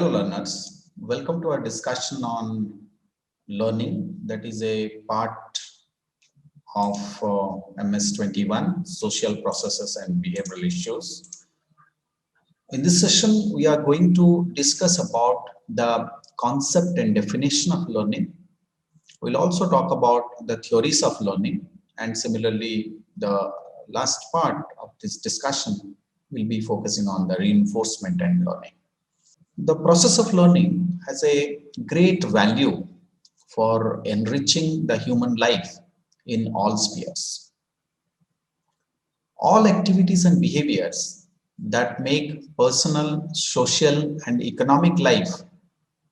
Hello learners, welcome to our discussion on learning, that is a part of MS21, Social Processes and Behavioral Issues. In this session, we are going to discuss about the concept and definition of learning. We'll also talk about the theories of learning, and similarly, the last part of this discussion will be focusing on the reinforcement and learning. The process of learning has a great value for enriching the human life in all spheres. All activities and behaviors that make personal, social, and economic life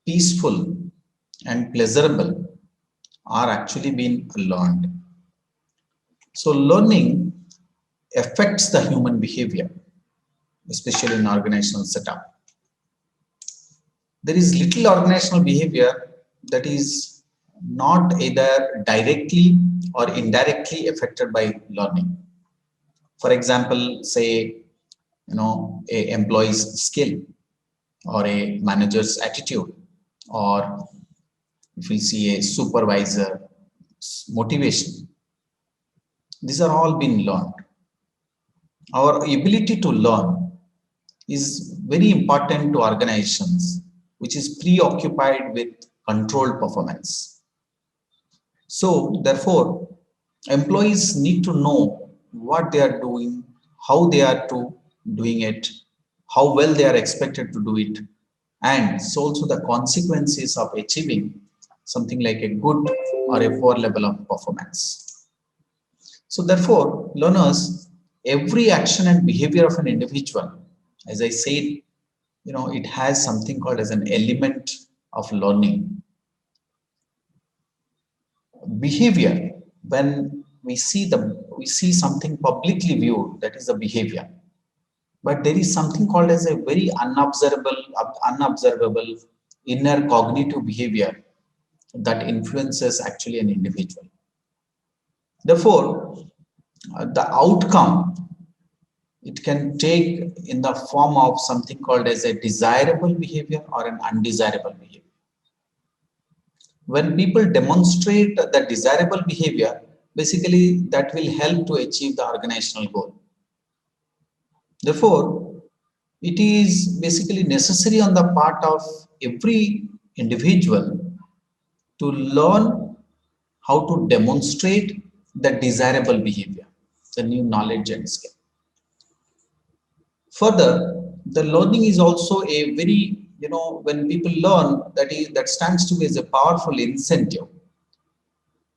peaceful and pleasurable are actually being learned. So learning affects the human behavior, especially in organizational setup. There is little organizational behavior that is not either directly or indirectly affected by learning. For example, say, a employee's skill or a manager's attitude, or if we see a supervisor's motivation. These are all being learned. Our ability to learn is very important to organizations which is preoccupied with controlled performance. So therefore, employees need to know what they are doing, how they are doing it, how well they are expected to do it, and so also the consequences of achieving something like a good or a poor level of performance. So therefore, learners, every action and behavior of an individual, as I said, it has something called as an element of learning. Behavior, when we see something publicly viewed, that is a behavior, but there is something called as a very unobservable inner cognitive behavior that influences actually an individual. Therefore, the outcome, it can take in the form of something called as a desirable behavior or an undesirable behavior. When people demonstrate the desirable behavior, basically that will help to achieve the organizational goal. Therefore, it is basically necessary on the part of every individual to learn how to demonstrate the desirable behavior, the new knowledge and skill. Further, the learning is also a very, when people learn, that stands to be as a powerful incentive,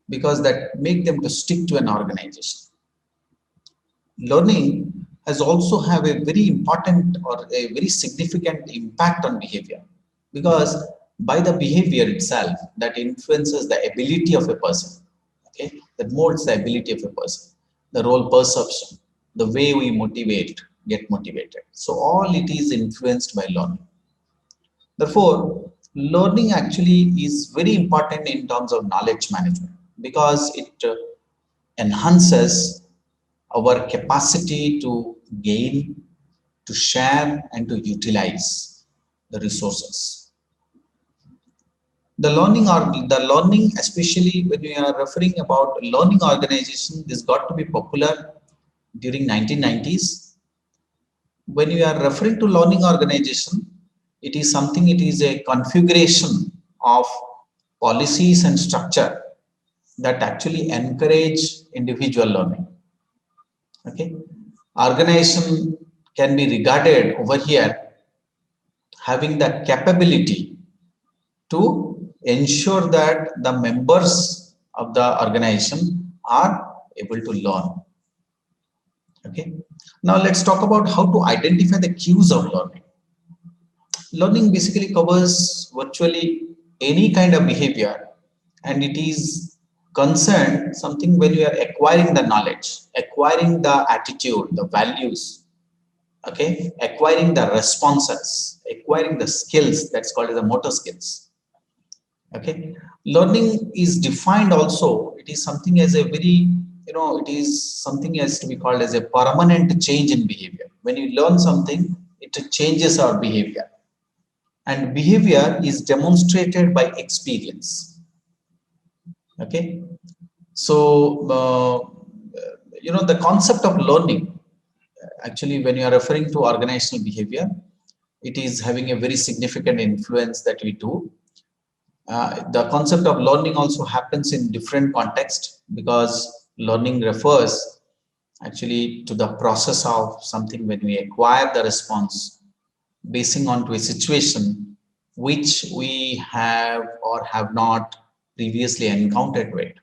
because that make them to stick to an organization. Learning has also have a very important or a very significant impact on behavior, because by the behavior itself that influences the ability of a person, okay, that molds the ability of a person, the role perception, the way we get motivated. So all it is influenced by learning. Therefore, learning actually is very important in terms of knowledge management, because it enhances our capacity to gain, to share, and to utilize the resources. The learning, especially when we are referring about learning organization, this got to be popular during 1990s. When we are referring to learning organization, it is a configuration of policies and structure that actually encourage individual learning. Okay, organization can be regarded over here having the capability to ensure that the members of the organization are able to learn. Okay, now let's talk about how to identify the cues of learning. Learning basically covers virtually any kind of behavior, and it is concerned something when you are acquiring the knowledge, acquiring the attitude, the values, okay, acquiring the responses, acquiring the skills, that's called as the motor skills. Okay, learning is defined also, it is something as a very, it is something as to be called as a permanent change in behavior. When you learn something, it changes our behavior. and behavior is demonstrated by experience. Okay, so the concept of learning, actually when you are referring to organizational behavior, it is having a very significant influence that we do. The concept of learning also happens in different contexts, because learning refers actually to the process of something when we acquire the response basing on to a situation which we have or have not previously encountered with.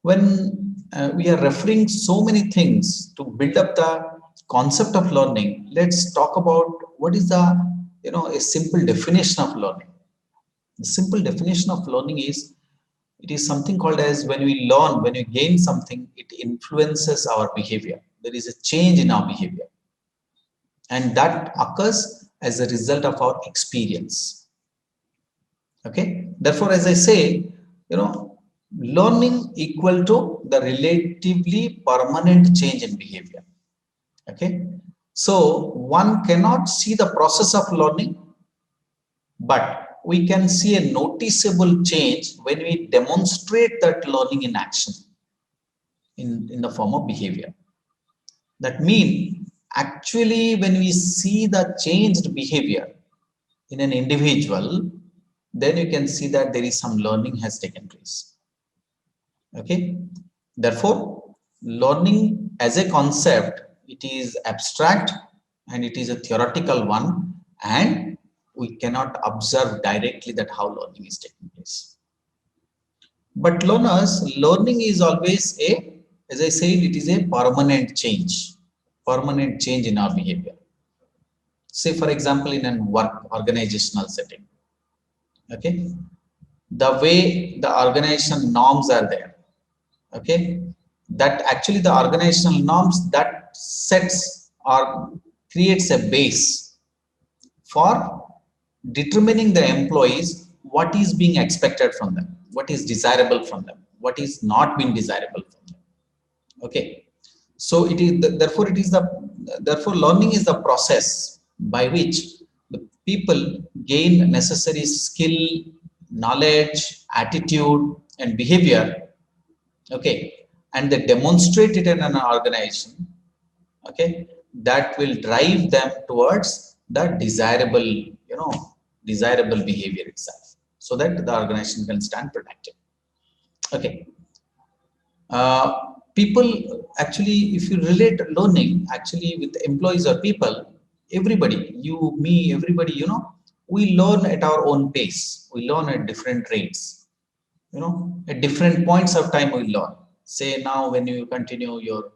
When we are referring so many things to build up the concept of learning, let's talk about what is the a simple definition of learning. The simple definition of learning is, it is something called as, when we learn, when we gain something, it influences our behavior. There is a change in our behavior, and that occurs as a result of our experience. Okay, therefore, as I say, learning equal to the relatively permanent change in behavior. Okay, so one cannot see the process of learning, but we can see a noticeable change when we demonstrate that learning in action, in the form of behavior. That means, actually, when we see the changed behavior in an individual, then you can see that there is some learning has taken place. Okay, therefore, learning as a concept, it is abstract and it is a theoretical one, and we cannot observe directly that how learning is taking place. But learning is always as I said, it is a permanent change in our behavior. Say, for example, in a work organizational setting, okay, the way the organization norms are there, okay, that actually the organizational norms that sets or creates a base for determining the employees what is being expected from them, what is desirable from them, what is not being desirable from them. Okay, so therefore learning is the process by which the people gain necessary skill, knowledge, attitude, and behavior. Okay, and they demonstrate it in an organization. Okay, that will drive them towards the desirable behavior itself, so that the organization can stand protected. Okay, people, actually, if you relate learning actually with employees or people, everybody, you, me, everybody, we learn at our own pace, we learn at different rates, at different points of time we learn. Say, now when you continue your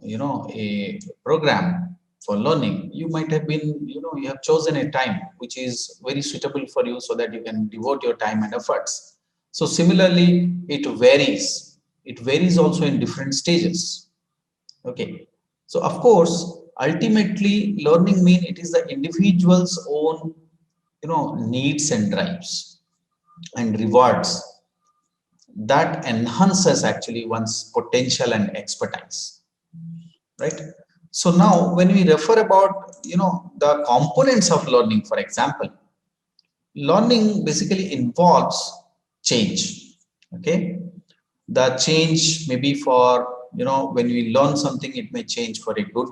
a program for learning, you might have been, you have chosen a time which is very suitable for you, so that you can devote your time and efforts. So similarly, it varies also in different stages. Okay, so of course, ultimately, learning mean it is the individual's own needs and drives and rewards that enhances actually one's potential and expertise, right? So now when we refer about the components of learning, for example, learning basically involves change. Okay, the change may be for, when we learn something, it may change for a good,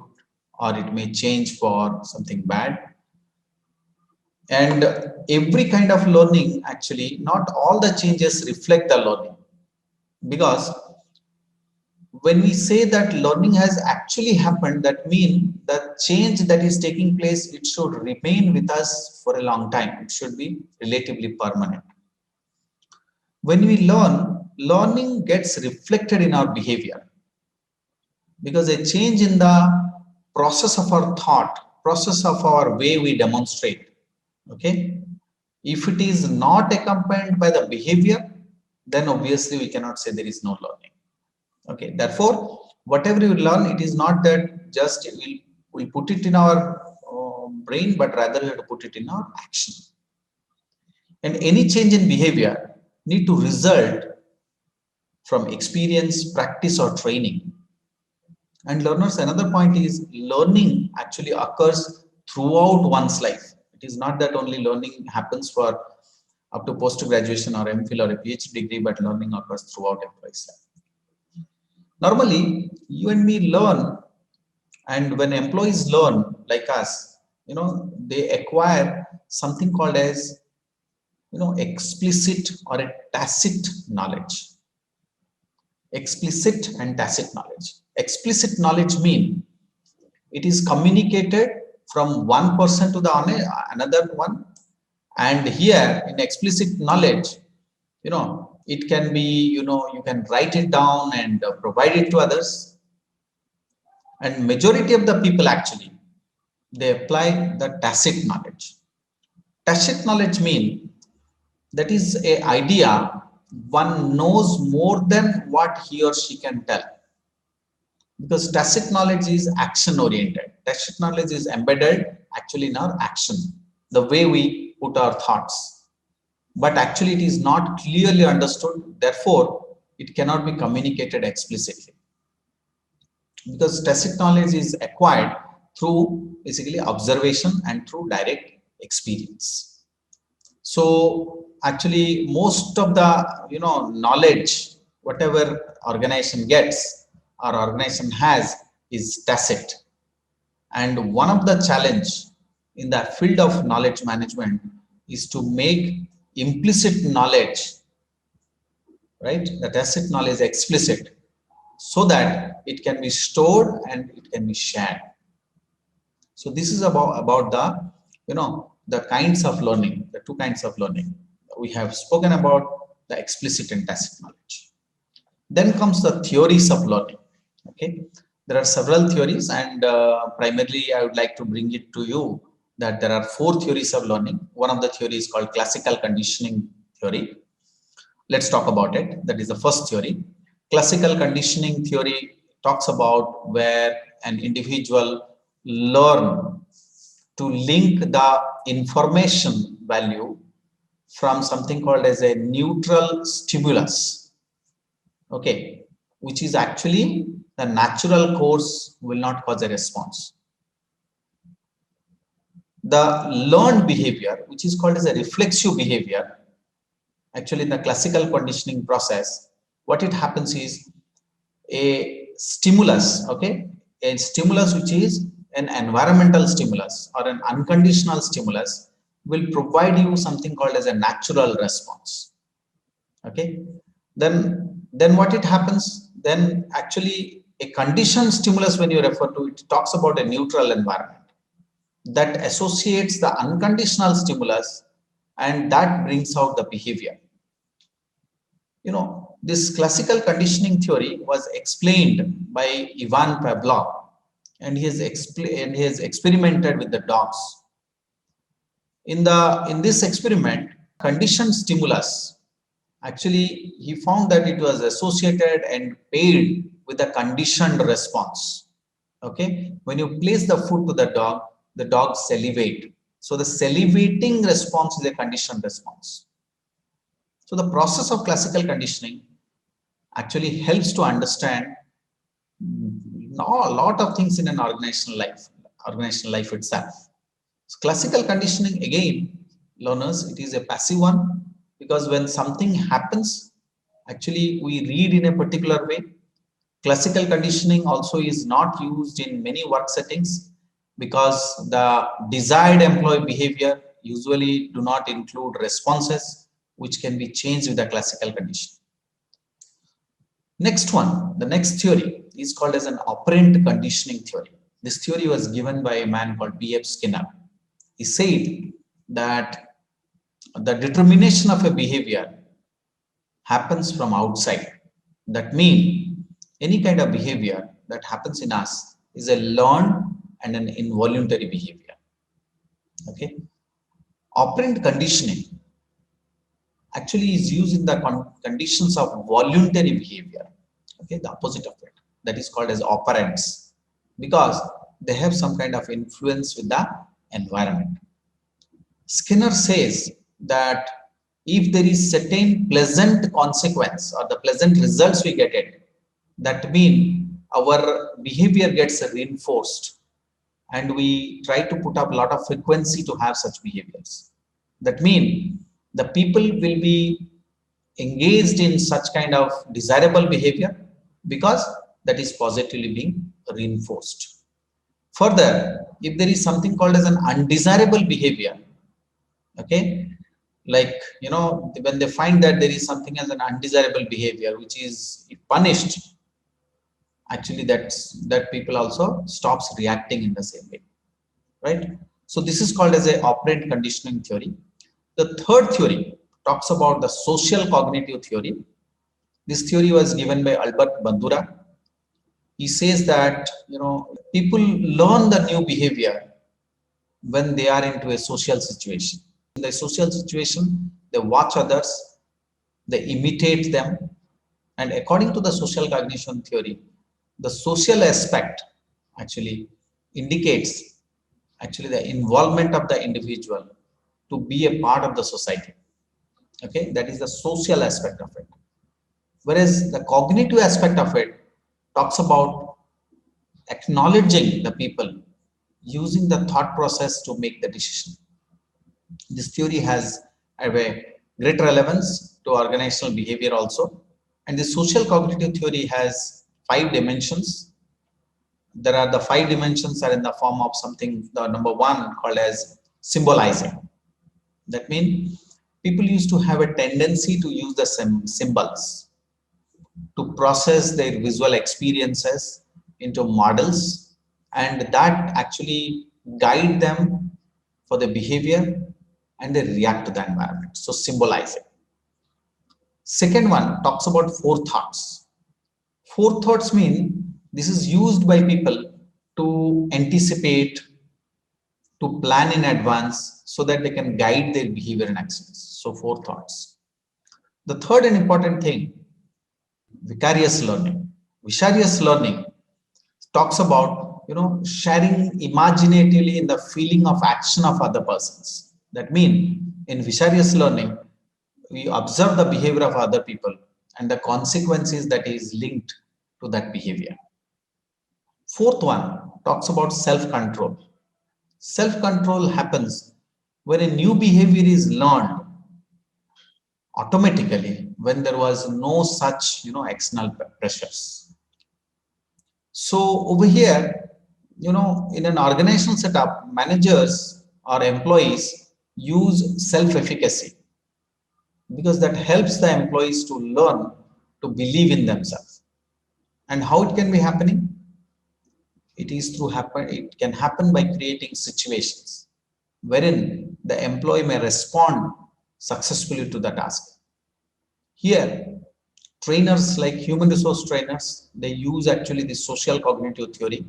or it may change for something bad. And every kind of learning, actually not all the changes reflect the learning, because when we say that learning has actually happened, that means the change that is taking place, it should remain with us for a long time. It should be relatively permanent. When we learn, learning gets reflected in our behavior, because a change in the process of our thought, process of our way we demonstrate, okay, if it is not accompanied by the behavior, then obviously we cannot say there is no learning. Okay, therefore, whatever you learn, it is not that just we put it in our brain, but rather we have to put it in our action. And any change in behavior need to result from experience, practice, or training. And learners, another point is, learning actually occurs throughout one's life. It is not that only learning happens for up to post graduation or MPhil or a PhD degree, but learning occurs throughout employee's life. Normally you and me learn, and when employees learn like us, they acquire something called as explicit or a tacit knowledge. Explicit and tacit knowledge. Explicit knowledge mean it is communicated from one person to the another one, and here in explicit knowledge, it can be, you can write it down and provide it to others, and majority of the people actually they apply the tacit knowledge. Tacit knowledge mean that is a idea one knows more than what he or she can tell, because tacit knowledge is action oriented. Tacit knowledge is embedded actually in our action, the way we put our thoughts, but actually it is not clearly understood, therefore it cannot be communicated explicitly, because tacit knowledge is acquired through basically observation and through direct experience. So actually most of the knowledge whatever organization gets or organization has is tacit, and one of the challenge in the field of knowledge management is to make implicit knowledge, right, the tacit knowledge explicit, so that it can be stored and it can be shared. So this is about the the kinds of learning, the two kinds of learning. We have spoken about the explicit and tacit knowledge. Then comes the theories of learning. Okay, there are several theories, and primarily I would like to bring it to you that there are 4 theories of learning. One of the theories is called classical conditioning theory. Let's talk about it. That is the first theory. Classical conditioning theory talks about where an individual learn to link the information value from something called as a neutral stimulus, okay, which is actually the natural course will not cause a response. The learned behavior, which is called as a reflexive behavior, actually in the classical conditioning process, what it happens is a stimulus, okay, a stimulus which is an environmental stimulus or an unconditional stimulus will provide you something called as a natural response. Okay, then what it happens, then actually a conditioned stimulus, when you refer to it, talks about a neutral environment that associates the unconditional stimulus, and that brings out the behavior. This classical conditioning theory was explained by Ivan Pavlov, and he has experimented with the dogs. In this experiment, conditioned stimulus, actually he found that it was associated and paired with a conditioned response. Okay, when you place the food to the dog salivate. So the salivating response is a conditioned response. So the process of classical conditioning actually helps to understand a lot of things in an organizational life itself. So classical conditioning, again, learners, it is a passive one, because when something happens, actually we read in a particular way. Classical conditioning also is not used in many work settings because the desired employee behavior usually do not include responses which can be changed with the classical conditioning. Next one, the next theory is called as an operand conditioning theory. This theory was given by a man called B.F. Skinner. He said that the determination of a behavior happens from outside. That means any kind of behavior that happens in us is a learned and an involuntary behavior. Okay, operant conditioning actually is used in the conditions of voluntary behavior. Okay, the opposite of it, that is called as operands, because they have some kind of influence with the environment. Skinner says that if there is certain pleasant consequence or the pleasant results we get it, that means our behavior gets reinforced, and we try to put up a lot of frequency to have such behaviors. That means the people will be engaged in such kind of desirable behavior because that is positively being reinforced. Further, if there is something called as an undesirable behavior, okay, like when they find that there is something as an undesirable behavior which is punished, actually that people also stops reacting in the same way, right? So this is called as a operant conditioning theory. The third theory talks about the social cognitive theory. This theory was given by Albert Bandura. He says that people learn the new behavior when they are into a social situation. In the social situation, they watch others, they imitate them, and according to the social cognition theory, the social aspect actually indicates actually the involvement of the individual to be a part of the society. Okay, that is the social aspect of it. Whereas the cognitive aspect of it talks about acknowledging the people, using the thought process to make the decision. This theory has a great relevance to organizational behavior also. And the social cognitive theory has 5 dimensions. There are the 5 dimensions are in the form of something, the number one called as symbolizing. That means people used to have a tendency to use the symbols to process their visual experiences into models, and that actually guide them for the behavior and they react to the environment. So symbolizing. Second one talks about forethoughts. Forethoughts mean this is used by people to anticipate, to plan in advance so that they can guide their behavior and actions. So forethoughts. The third and important thing, vicarious learning. Vicarious learning talks about sharing imaginatively in the feeling of action of other persons. That means in vicarious learning, we observe the behavior of other people and the consequences that is linked to that behavior. Fourth one talks about self-control. Self-control happens when a new behavior is learned automatically when there was no such external pressures. So over here, in an organizational setup, managers or employees use self-efficacy because that helps the employees to learn to believe in themselves. And how it can be happening? It can happen by creating situations wherein the employee may respond successfully to the task. Here, trainers like human resource trainers, they use actually the social cognitive theory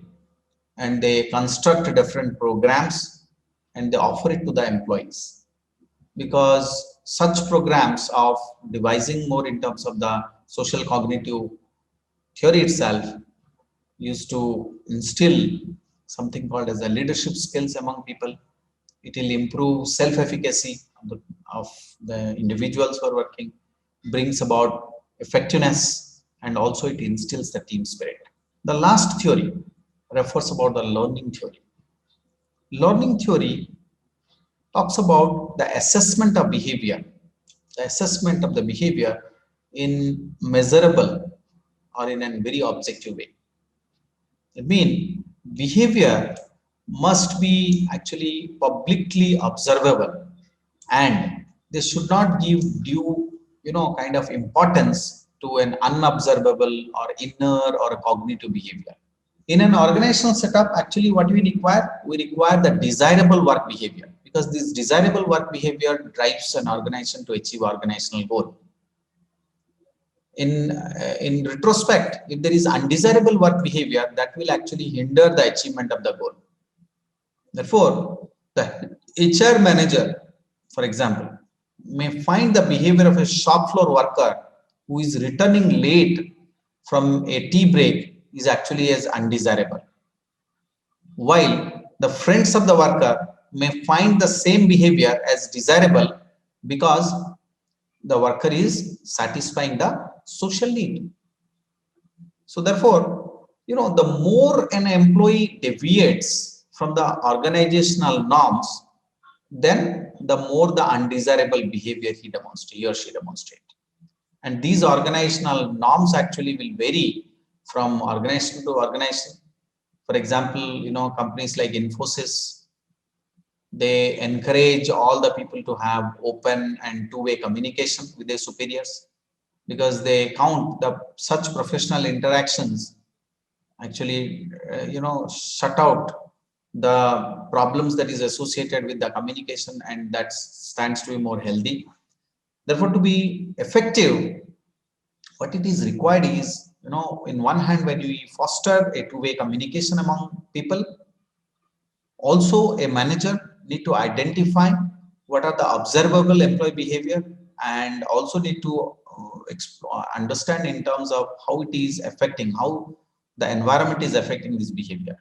and they construct different programs and they offer it to the employees, because such programs of devising more in terms of the social cognitive theory itself used to instill something called as the leadership skills among people. It will improve self-efficacy of the individuals who are working, brings about effectiveness, and also it instills the team spirit. The last theory refers about the learning theory. Learning theory talks about the assessment of behavior, the assessment of the behavior in measurable or in a very objective way. I mean, behavior must be actually publicly observable and they should not give due, kind of importance to an unobservable or inner or a cognitive behavior. In an organizational setup, actually what we require the desirable work behavior, because this desirable work behavior drives an organization to achieve organizational goal. In retrospect, if there is undesirable work behavior, that will actually hinder the achievement of the goal. Therefore, the HR manager, for example, may find the behavior of a shop floor worker who is returning late from a tea break is actually as undesirable, while the friends of the worker may find the same behavior as desirable because the worker is satisfying the social need. So therefore, the more an employee deviates from the organizational norms, then the more the undesirable behavior he or she demonstrate. And these organizational norms actually will vary from organization to organization. For example, companies like Infosys, they encourage all the people to have open and two-way communication with their superiors, because they count the such professional interactions actually shut out the problems that is associated with the communication, and that stands to be more healthy. Therefore, to be effective, what it is required is, in one hand, when we foster a two-way communication among people, also a manager need to identify what are the observable employee behavior, and also need to understand in terms of how it is affecting, how the environment is affecting this behavior.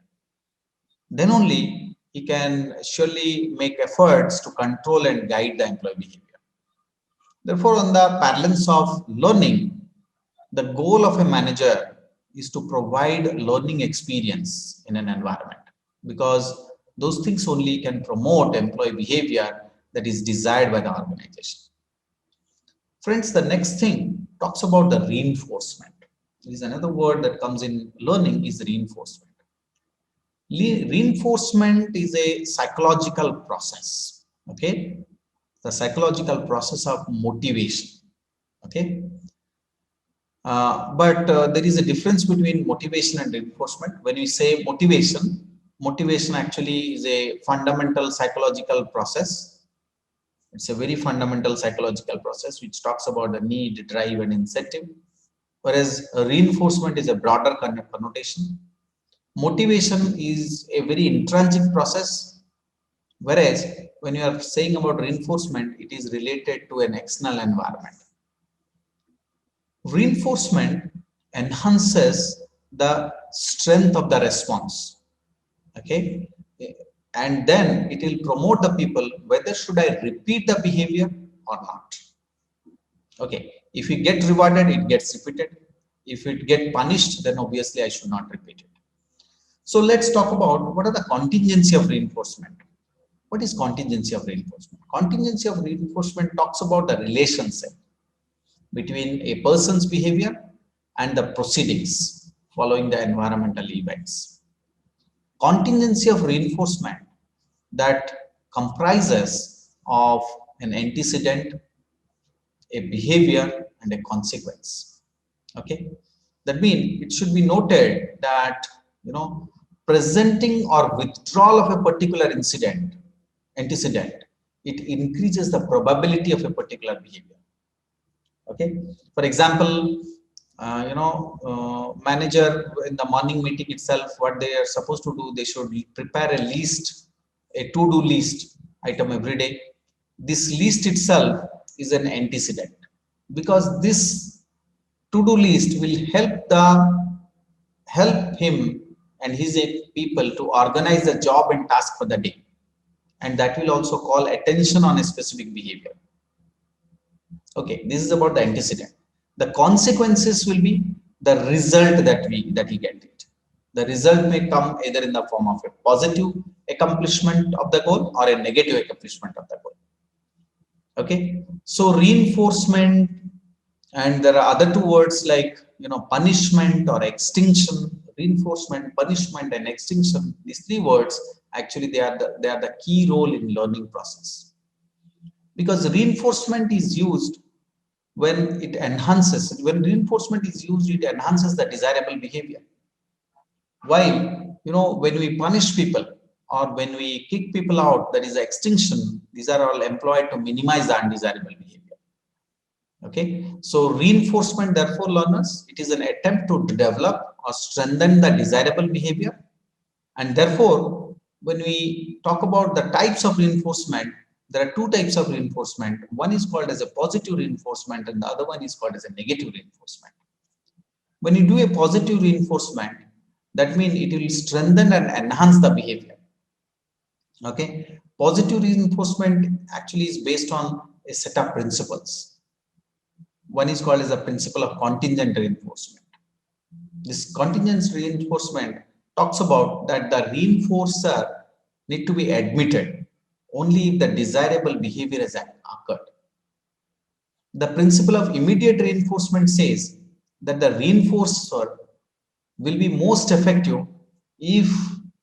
Then only he can surely make efforts to control and guide the employee behavior. Therefore, on the parlance of learning, the goal of a manager is to provide learning experience in an environment, because those things only can promote employee behavior that is desired by the organization. Friends, the next thing talks about the reinforcement. There is another word that comes in learning, is reinforcement. Reinforcement is a psychological process, okay? The psychological process of motivation, okay? But there is a difference between motivation and reinforcement. When we say motivation, motivation actually is a fundamental psychological process. It's a very fundamental psychological process which talks about the need, drive, and incentive. Whereas reinforcement is a broader connotation. Motivation is a very intrinsic process, whereas when you are saying about reinforcement, it is related to an external environment. Reinforcement enhances the strength of the response, okay, and then it will promote the people whether should I repeat the behavior or not. Okay, if you get rewarded, it gets repeated. If it get punished, then obviously I should not repeat it. So let's talk about what are the contingency of reinforcement. What is contingency of reinforcement? Contingency of reinforcement talks about the relationship between a person's behavior and the proceedings following the environmental events. Contingency of reinforcement that comprises of an antecedent, a behavior, and a consequence. Okay, that means it should be noted that presenting or withdrawal of a particular antecedent, it increases the probability of a particular behavior. Okay, for example, manager in the morning meeting itself, what they are supposed to do, they should prepare a to-do list item every day. This list itself is an antecedent, because this to-do list will help him and his people to organize the job and task for the day, and that will also call attention on a specific behavior. Okay, this is about the antecedent. The consequences will be the result that he get it. The result may come either in the form of a positive accomplishment of the goal or a negative accomplishment of the goal. Okay, so reinforcement, and there are other two words like punishment or extinction. Reinforcement, punishment, and extinction. These three words actually they are the key role in learning process, because reinforcement is used when it enhances. When reinforcement is used, it enhances the desirable behavior. While when we punish people or when we kick people out, that is extinction. These are all employed to minimize the undesirable behavior. Okay, so reinforcement, therefore, learners, it is an attempt to develop or strengthen the desirable behavior. And therefore, when we talk about the types of reinforcement, there are two types of reinforcement. One is called as a positive reinforcement, and the other one is called as a negative reinforcement. When you do a positive reinforcement, that means it will strengthen and enhance the behavior. Okay, positive reinforcement actually is based on a set of principles. One is called as a principle of contingent reinforcement. This contingent reinforcement talks about that the reinforcer need to be admitted only if the desirable behavior has occurred. The principle of immediate reinforcement says that the reinforcer will be most effective if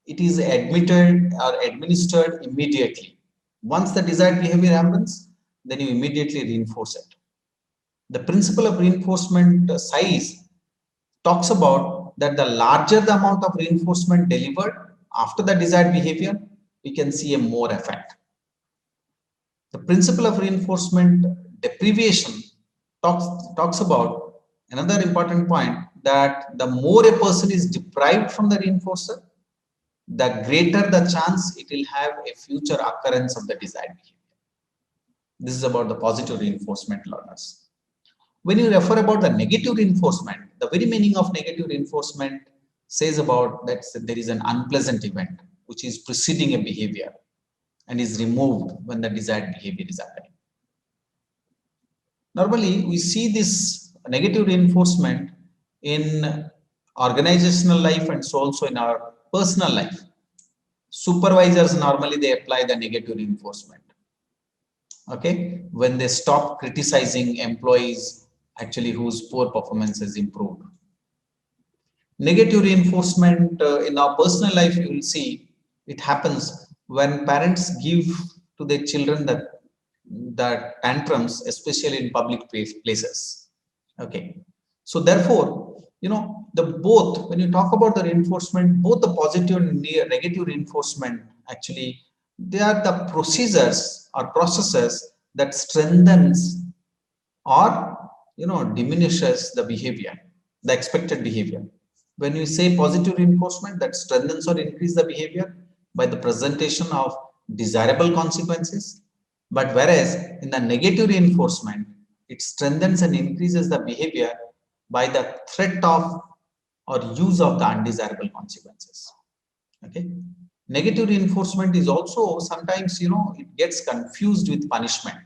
it is admitted or administered immediately. Once the desired behavior happens, then you immediately reinforce it. The principle of reinforcement size talks about that the larger the amount of reinforcement delivered after the desired behavior, we can see a more effect. The principle of reinforcement deprivation talks about another important point, that the more a person is deprived from the reinforcer, the greater the chance it will have a future occurrence of the desired behavior. This is about the positive reinforcement learners. When you refer about the negative reinforcement, the very meaning of negative reinforcement says about that there is an unpleasant event which is preceding a behavior and is removed when the desired behavior is occurring. Normally, we see this negative reinforcement in organizational life and so also in our personal life. Supervisors normally they apply the negative reinforcement. Okay, when they stop criticizing employees actually whose poor performance has improved. Negative reinforcement in our personal life, you will see it happens when parents give to their children the tantrums, especially in public places. Okay, so therefore, the both, when you talk about the reinforcement, both the positive and negative reinforcement, actually they are the procedures or processes that strengthens or diminishes the behavior, the expected behavior. When we say positive reinforcement, that strengthens or increases the behavior by the presentation of desirable consequences. But whereas in the negative reinforcement, it strengthens and increases the behavior by the threat of or use of the undesirable consequences. Okay. Negative reinforcement is also sometimes, it gets confused with punishment,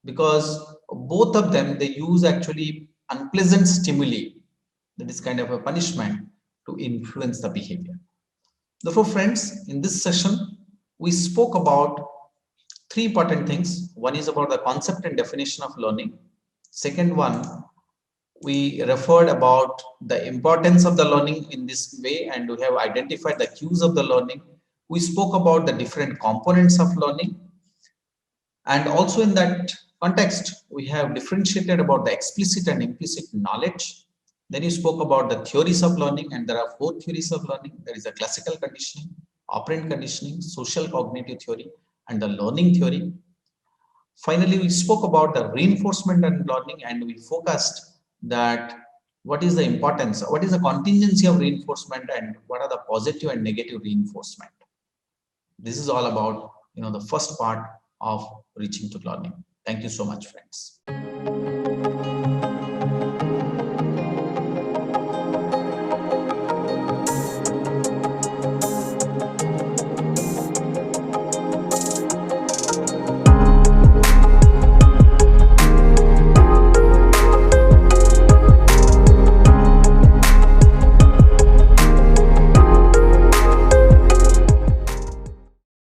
because both of them, they use actually unpleasant stimuli, that is kind of a punishment, to influence the behavior. Therefore, friends, in this session, we spoke about three important things. One is about the concept and definition of learning. Second one, we referred about the importance of the learning in this way, and we have identified the cues of the learning. We spoke about the different components of learning, and also in that context, we have differentiated about the explicit and implicit knowledge. Then you spoke about the theories of learning, and there are four theories of learning. There is a classical conditioning, operant conditioning, social cognitive theory, and the learning theory. Finally, we spoke about the reinforcement and learning, and we focused that what is the importance, what is the contingency of reinforcement, and what are the positive and negative reinforcement. This is all about the first part of reaching to learning. Thank you so much, friends.